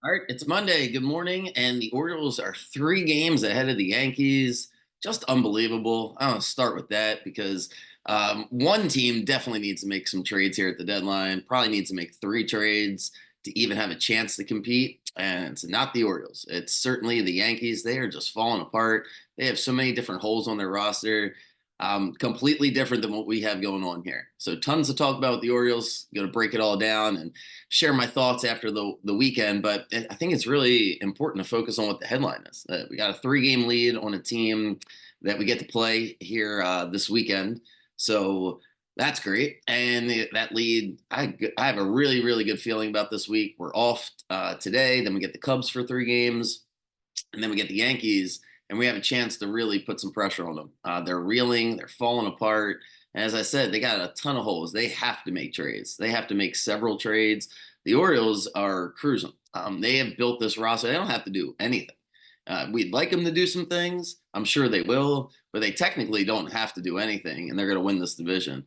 All right, it's Monday. Good morning. And the Orioles are 3 games ahead of the Yankees. Just unbelievable. I want to start with that because one team definitely needs to make some trades here at the deadline, probably needs to make 3 trades to even have a chance to compete. And it's not the Orioles. It's certainly the Yankees. They are just falling apart. They have so many different holes on their roster, completely different than what we have going on here. So, tons to talk about with the Orioles. Going to break it all down and share my thoughts after the weekend, but I think it's really important to focus on what the headline is. We got a 3 game lead on a team that we get to play here this weekend. So that's great. And that lead, I have a really, really good feeling about this week. We're off today. Then we get the Cubs for 3 games. And then we get the Yankees. And we have a chance to really put some pressure on them. They're reeling, they're falling apart. And as I said, they got a ton of holes. They have to make trades. They have to make several trades. The Orioles are cruising. They have built this roster. They don't have to do anything. We'd like them to do some things. I'm sure they will, but they technically don't have to do anything, and they're going to win this division.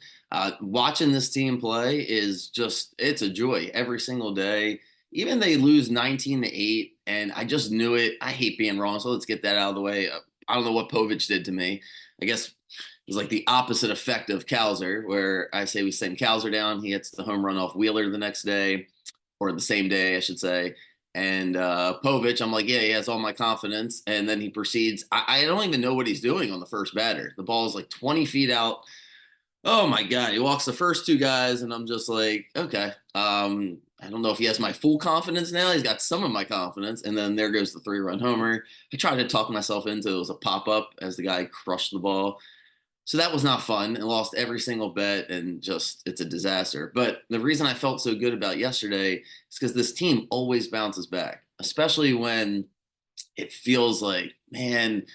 Watching this team play is it's a joy every single day. Even they lose 19-8, and I just knew it. I hate being wrong, so let's get that out of the way. I don't know what Povich did to me. I guess it was like the opposite effect of Cowser, where I say we send Cowser down, he hits the home run off Wheeler the next day, or the same day, I should say. And Povich, I'm like, yeah, he has all my confidence. And then he proceeds. I don't even know what he's doing on the first batter. The ball is like 20 feet out. Oh my God. He walks the first 2 guys, and I'm just like, okay. I don't know if he has my full confidence now. He's got some of my confidence. And then there goes the 3-run homer. I tried to talk myself into it was a pop up as the guy crushed the ball. So that was not fun and lost every single bet and just it's a disaster. But the reason I felt so good about yesterday is because this team always bounces back, especially when it feels like, man,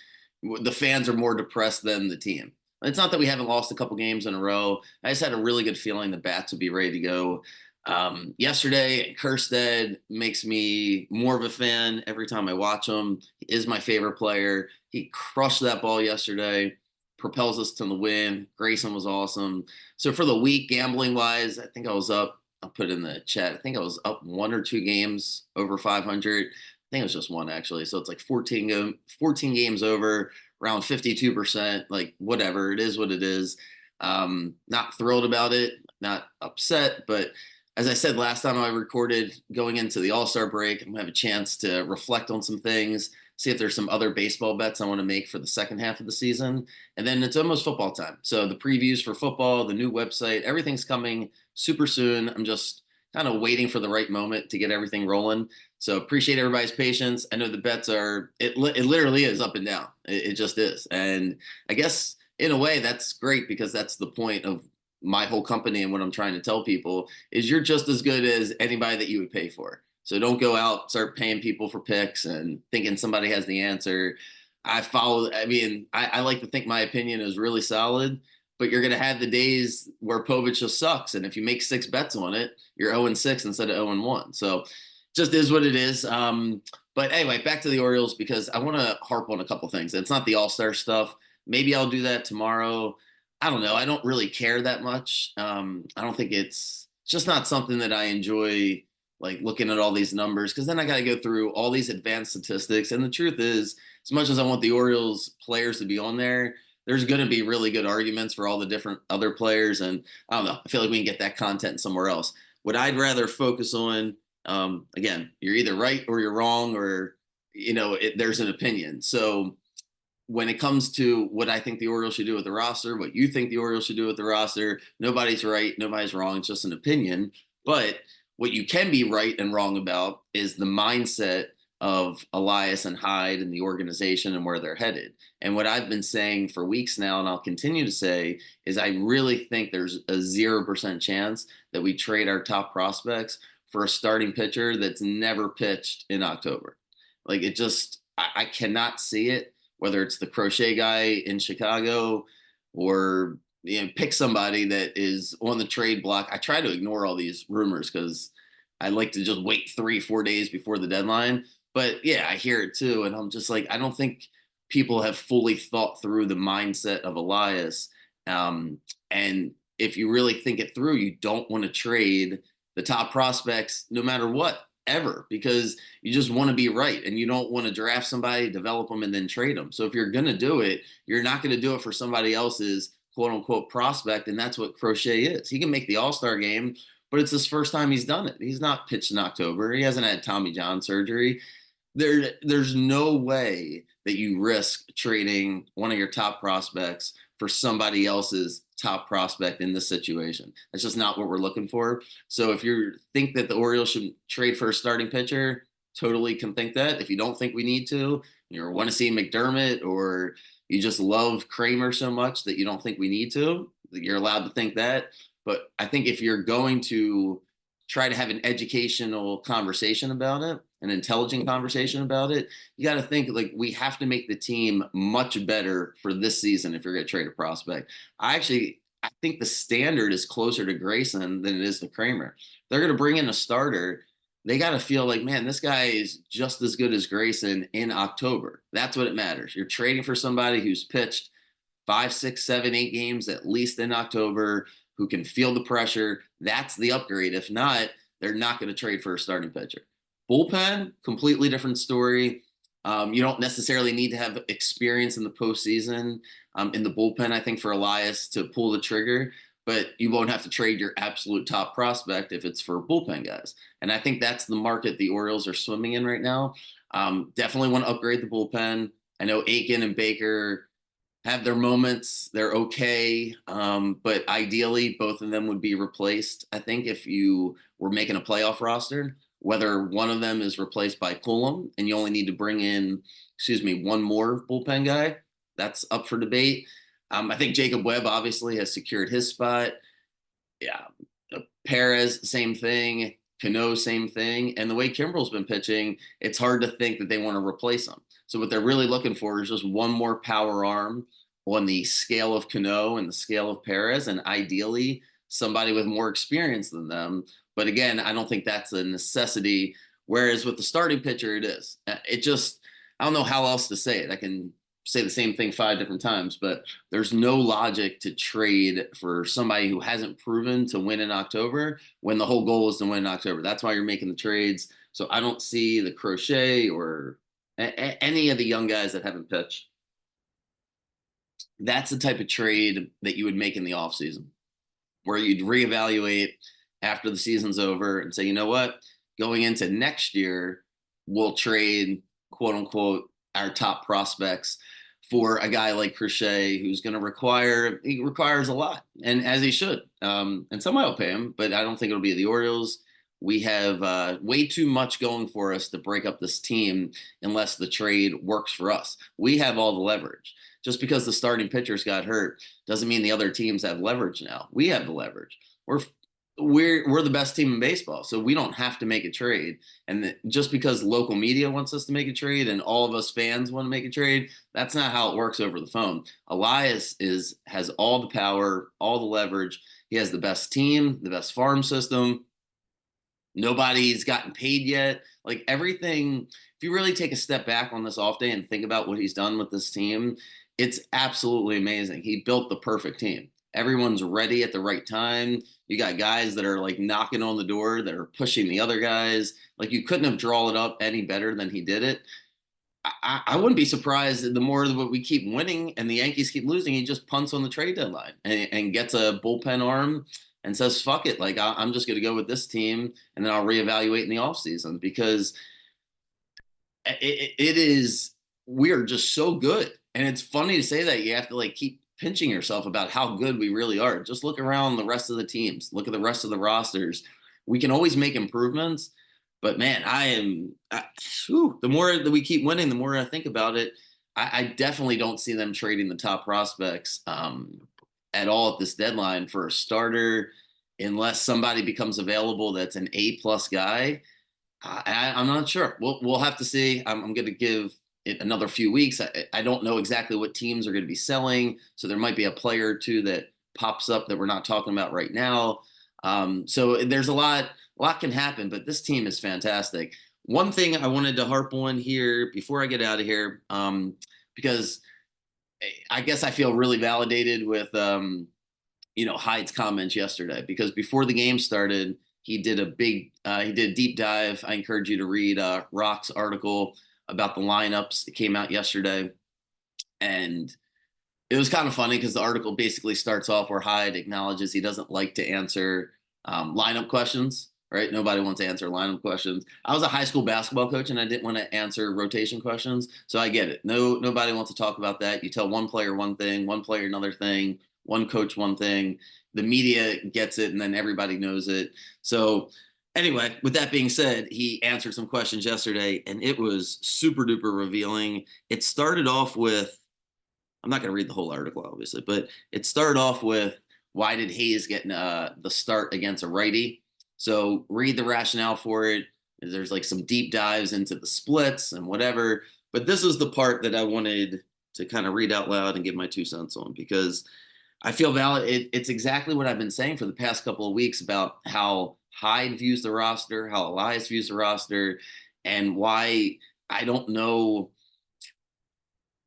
the fans are more depressed than the team. It's not that we haven't lost a couple games in a row. I just had a really good feeling the bats would be ready to go. Yesterday, Kerstead makes me more of a fan every time I watch him. He is my favorite player. He crushed that ball yesterday, propels us to the win. Grayson was awesome. So for the week, gambling wise, I think I was up. I'll put it in the chat. I think I was up 1 or 2 games over 500. I think it was just one actually. So it's like 14 games over, around 52%. Like whatever, it is what it is. Not thrilled about it, not upset, but as I said last time I recorded, going into the All-Star break, I'm gonna have a chance to reflect on some things, see if there's some other baseball bets I want to make for the second half of the season. And then it's almost football time. So the previews for football, the new website, everything's coming super soon. I'm just kind of waiting for the right moment to get everything rolling. So appreciate everybody's patience. I know the bets it literally is up and down. It just is. And I guess in a way that's great because that's the point of my whole company and what I'm trying to tell people is you're just as good as anybody that you would pay for. So don't go out, start paying people for picks and thinking somebody has the answer. I like to think my opinion is really solid, but you're going to have the days where Povich just sucks. And if you make 6 bets on it, you're 0-6 instead of 0-1. So just is what it is. But anyway, back to the Orioles because I want to harp on a couple things. It's not the All-Star stuff. Maybe I'll do that tomorrow. I don't know. I don't really care that much. I don't think it's just not something that I enjoy, like looking at all these numbers, because then I got to go through all these advanced statistics. And the truth is, as much as I want the Orioles players to be on there, there's going to be really good arguments for all the different other players. And I don't know. I feel like we can get that content somewhere else. What I'd rather focus on, again, you're either right or you're wrong, or, there's an opinion. So, when it comes to what I think the Orioles should do with the roster, what you think the Orioles should do with the roster, nobody's right, nobody's wrong. It's just an opinion. But what you can be right and wrong about is the mindset of Elias and Hyde and the organization and where they're headed. And what I've been saying for weeks now, and I'll continue to say, is I really think there's a 0% chance that we trade our top prospects for a starting pitcher that's never pitched in October. Like I cannot see it, whether it's the crochet guy in Chicago or pick somebody that is on the trade block. I try to ignore all these rumors because I like to just wait 3-4 days before the deadline. But yeah, I hear it too. And I'm just like, I don't think people have fully thought through the mindset of Elias. And if you really think it through, you don't want to trade the top prospects no matter what. ever because you just want to be right and you don't want to draft somebody, develop them, and then trade them. So if you're going to do it, you're not going to do it for somebody else's quote unquote prospect. And that's what Crochet is. He can make the All-Star game, but it's his first time he's done it. He's not pitched in October. He hasn't had Tommy John surgery. There's no way that you risk trading one of your top prospects for somebody else's top prospect in this situation. That's just not what we're looking for. So if you think that the Orioles should trade for a starting pitcher, totally can think that. If you don't think we need to, you want to see McDermott, or you just love Kramer so much that you don't think we need to, you're allowed to think that. But I think if you're going to try to have an educational conversation about it, an intelligent conversation about it, you got to think like we have to make the team much better for this season if you're going to trade a prospect. I think the standard is closer to Grayson than it is to Kramer. They're going to bring in a starter. They got to feel like, man, this guy is just as good as Grayson in October. That's what it matters. You're trading for somebody who's pitched 5, 6, 7, 8 games at least in October, who can feel the pressure. That's the upgrade. If not, they're not going to trade for a starting pitcher. Bullpen, completely different story. You don't necessarily need to have experience in the postseason in the bullpen, I think, for Elias to pull the trigger, but you won't have to trade your absolute top prospect if it's for bullpen guys. And I think that's the market the Orioles are swimming in right now. Definitely want to upgrade the bullpen. I know Aiken and Baker have their moments. They're okay. But ideally, both of them would be replaced. I think if you were making a playoff roster, whether one of them is replaced by Coulomb and you only need to bring in, one more bullpen guy, that's up for debate. I think Jacob Webb obviously has secured his spot. Yeah. Perez, same thing. Cano, same thing. And the way Kimbrel's been pitching, it's hard to think that they want to replace him. So what they're really looking for is just one more power arm on the scale of Cano and the scale of Perez, and ideally somebody with more experience than them. But again, I don't think that's a necessity. Whereas with the starting pitcher, it is. It just, I don't know how else to say it. I can say the same thing 5 different times, but there's no logic to trade for somebody who hasn't proven to win in October when the whole goal is to win in October. That's why you're making the trades. So I don't see the Crochet or any of the young guys that haven't pitched. That's the type of trade that you would make in the offseason, where you'd reevaluate after the season's over and say, you know what, going into next year, we'll trade quote unquote our top prospects for a guy like Crochet who's going to he requires a lot, and as he should. And somebody will pay him, but I don't think it'll be the Orioles. We have way too much going for us to break up this team unless the trade works for us. We have all the leverage. Just because the starting pitchers got hurt doesn't mean the other teams have leverage now. We have the leverage. We're the best team in baseball, so we don't have to make a trade. And just because local media wants us to make a trade and all of us fans want to make a trade, that's not how it works over the phone. Elias has all the power, all the leverage. He has the best team, the best farm system. Nobody's gotten paid yet. Like everything, if you really take a step back on this off day and think about what he's done with this team, it's absolutely amazing. He built the perfect team. Everyone's ready at the right time. You got guys that are like knocking on the door, that are pushing the other guys. Like you couldn't have drawn it up any better than he did it. I wouldn't be surprised the more that we keep winning and the Yankees keep losing, he just punts on the trade deadline and gets a bullpen arm and says, fuck it. Like I'm just going to go with this team and then I'll reevaluate in the offseason because it is, we are just so good. And it's funny to say that. You have to like keep pinching yourself about how good we really are. Just look around the rest of the teams, look at the rest of the rosters. We can always make improvements, but man, the more that we keep winning, the more I think about it. I definitely don't see them trading the top prospects at all at this deadline for a starter, unless somebody becomes available that's an A+ guy. I'm not sure. We'll have to see. I'm going to give it another few weeks. I don't know exactly what teams are going to be selling, so there might be a player or two that pops up that we're not talking about right now. So there's a lot can happen, but this team is fantastic. One thing I wanted to harp on here before I get out of here, because I guess I feel really validated with Hyde's comments yesterday, because before the game started, He did a deep dive. I encourage you to read Rock's article about the lineups. It came out yesterday, and it was kind of funny because the article basically starts off where Hyde acknowledges he doesn't like to answer lineup questions, right? Nobody wants to answer lineup questions. I was a high school basketball coach and I didn't want to answer rotation questions. So I get it. Nobody wants to talk about that. You tell one player one thing, one player another thing, one coach one thing. The media gets it and then everybody knows it. So anyway, with that being said, he answered some questions yesterday and it was super duper revealing. It started off with, I'm not going to read the whole article, obviously, but it started off with why did Hayes get the start against a righty? So read the rationale for it. There's like some deep dives into the splits and whatever. But this is the part that I wanted to kind of read out loud and give my 2 cents on because I feel valid. It's exactly what I've been saying for the past couple of weeks about how Hyde views the roster, how Elias views the roster, and why I don't know.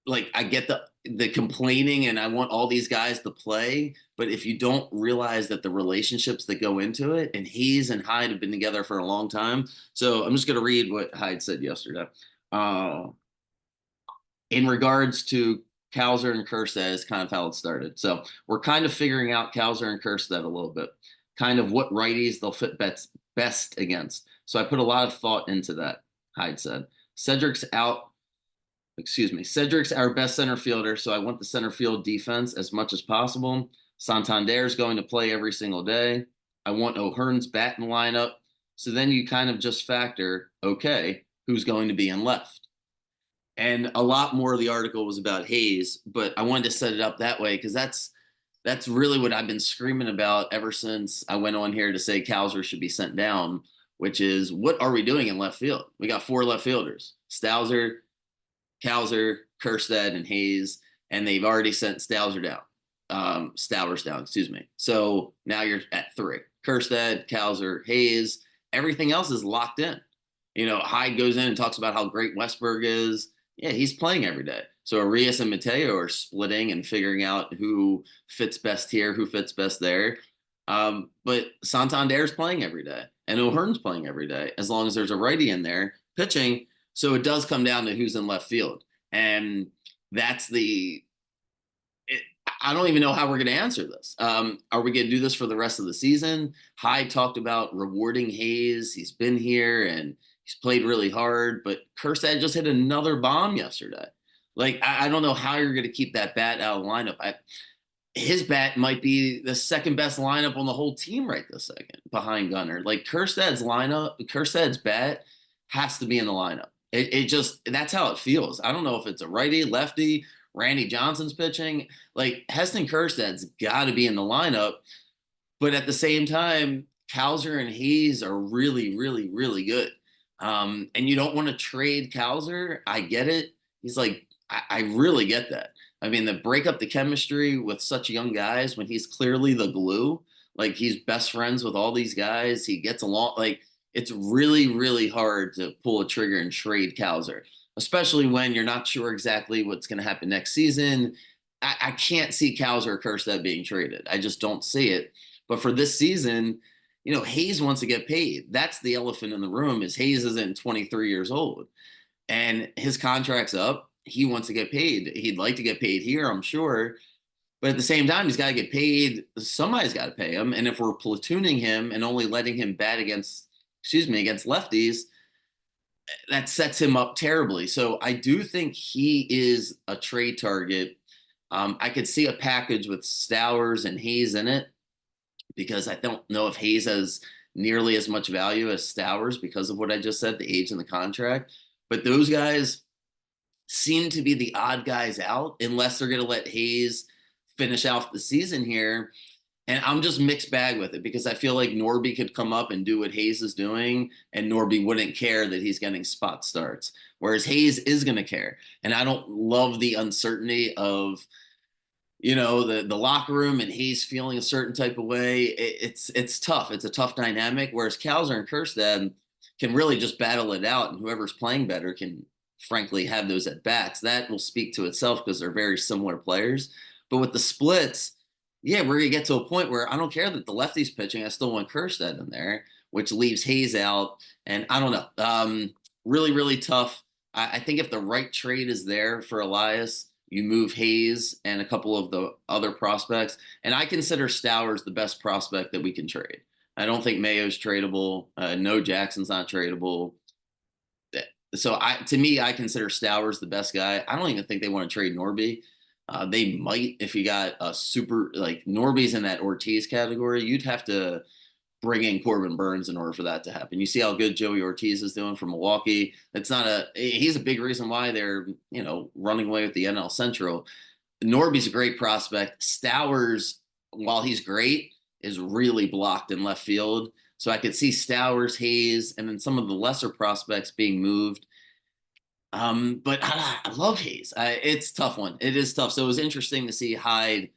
Like I get the complaining and I want all these guys to play, but if you don't realize that the relationships that go into it, and Hayes and Hyde have been together for a long time. So I'm just going to read what Hyde said yesterday. Uh, in regards to Cowser and Kjerstad is kind of how it started. So we're kind of figuring out Cowser and Kjerstad a little bit, kind of what righties they'll fit best against. So I put a lot of thought into that, Hyde said. Cedric's out Cedric's our best center fielder, so I want the center field defense as much as possible. Santander's going to play every single day. I want O'Hearn's bat in the lineup. So then you kind of just factor, okay, who's going to be in left? And a lot more of the article was about Hayes, but I wanted to set it up that way because that's really what I've been screaming about ever since I went on here to say Cowser should be sent down, which is what are we doing in left field? We got 4 left fielders: Stauser, Cowser, Kjerstad, and Hayes, and they've already sent Stowers down, excuse me. So now you're at 3. Kjerstad, Cowser, Hayes. Everything else is locked in. You know, Hyde goes in and talks about how great Westberg is. Yeah, he's playing every day. So Arias and Mateo are splitting and figuring out who fits best here, who fits best there. But Santander's playing every day, and O'Hearn's playing every day, as long as there's a righty in there pitching. So it does come down to who's in left field. And that's I don't even know how we're going to answer this. Are we going to do this for the rest of the season? Hyde talked about rewarding Hayes. He's been here and he's played really hard, but Kjerstad just hit another bomb yesterday. Like, I don't know how you're going to keep that bat out of the lineup. His bat might be the second best lineup on the whole team right this second behind Gunnar. Like Kjerstad's bat has to be in the lineup. It just, that's how it feels. I don't know if it's a righty, lefty, Randy Johnson's pitching. Like Heston Kjerstad's got to be in the lineup. But at the same time, Cowser and Hayes are really, really, really good. And you don't want to trade Cowser. I get it. He's like, I really get that. I mean, the break up the chemistry with such young guys when he's clearly the glue, like he's best friends with all these guys. He gets along. Like it's really, really hard to pull a trigger and trade Cowser, especially when you're not sure exactly what's going to happen next season. I can't see Cowser or Kjerstad being traded. I just don't see it. But for this season, you know, Hayes wants to get paid. That's the elephant in the room is Hayes isn't 23 years old and his contract's up. He wants to get paid. He'd like to get paid here, I'm sure. But at the same time, he's got to get paid. Somebody's got to pay him. And if we're platooning him and only letting him bat against lefties, that sets him up terribly. So I do think he is a trade target. I could see a package with Stowers and Hayes in it because I don't know if Hayes has nearly as much value as Stowers because of what I just said, the age and the contract. But those guys seem to be the odd guys out unless they're going to let Hayes finish out the season here. And I'm just mixed bag with it because I feel like Norby could come up and do what Hayes is doing, and Norby wouldn't care that he's getting spot starts, whereas Hayes is going to care. And I don't love the uncertainty of, you know, the locker room and Hayes feeling a certain type of way. It's tough. It's a tough dynamic. Whereas Cowser and Kjerstad can really just battle it out, and whoever's playing better can, frankly, have those at bats. That will speak to itself because they're very similar players. But with the splits, yeah, we're going to get to a point where I don't care that the lefty's pitching. I still want Kjerstad in there. which leaves Hayes out. And I don't know. Really, really tough. I think if the right trade is there for Elias, you move Hayes and a couple of the other prospects. And I consider Stowers the best prospect that we can trade. I don't think Mayo's tradable. No, Jackson's not tradable. So to me, I consider Stowers the best guy. I don't even think they want to trade Norby. They might if you got a super like Norby's in that Ortiz category. You'd have to bring in Corbin Burns in order for that to happen. You see how good Joey Ortiz is doing for Milwaukee. He's a big reason why they're, running away with the NL Central. Norby's a great prospect. Stowers, while he's great, is really blocked in left field. So I could see Stowers, Hayes, and then some of the lesser prospects being moved. But I love Hayes. It's a tough one. It is tough. So it was interesting to see Hyde,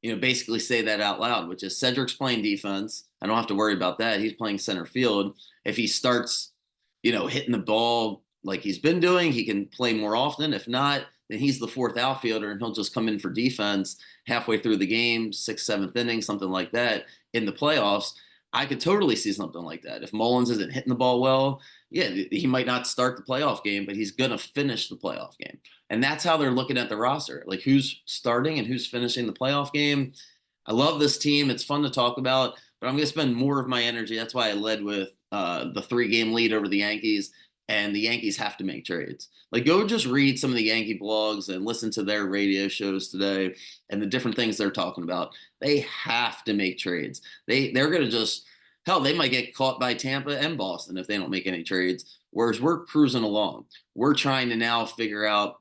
basically say that out loud, which is Cedric's playing defense. I don't have to worry about that. He's playing center field. If he starts, hitting the ball like he's been doing, he can play more often. If not, then he's the fourth outfielder and he'll just come in for defense halfway through the game, sixth, seventh inning, something like that in the playoffs. I could totally see something like that. If Mullins isn't hitting the ball well, yeah, he might not start the playoff game, but he's going to finish the playoff game. And that's how they're looking at the roster, like who's starting and who's finishing the playoff game. I love this team. It's fun to talk about, but I'm going to spend more of my energy. That's why I led with the 3-game lead over the Yankees, and the Yankees have to make trades. Like, go just read some of the Yankee blogs and listen to their radio shows today and the different things they're talking about. They have to make trades. They're going to just hell. They might get caught by Tampa and Boston if they don't make any trades. Whereas we're cruising along. We're trying to now figure out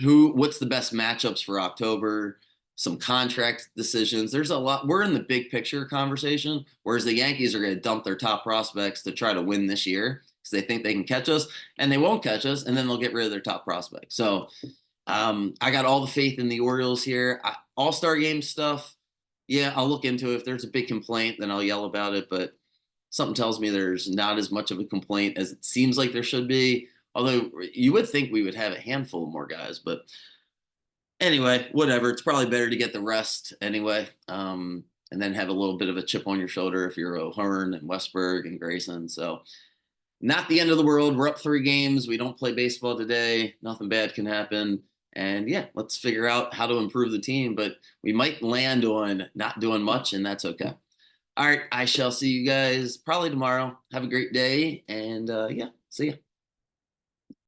what's the best matchups for October, some contract decisions. There's a lot. We're in the big picture conversation, whereas the Yankees are going to dump their top prospects to try to win this year because they think they can catch us, and they won't catch us, and then they'll get rid of their top prospects. So I got all the faith in the Orioles here. All-Star game stuff, yeah, I'll look into it. If there's a big complaint, then I'll yell about it, but something tells me there's not as much of a complaint as it seems like there should be. Although you would think we would have a handful more guys, but anyway, whatever. It's probably better to get the rest anyway, and then have a little bit of a chip on your shoulder if you're O'Hearn and Westberg and Grayson. So not the end of the world. We're up 3 games. We don't play baseball today. Nothing bad can happen. And yeah, let's figure out how to improve the team. But we might land on not doing much, and that's okay. All right, I shall see you guys probably tomorrow. Have a great day, and yeah, see ya.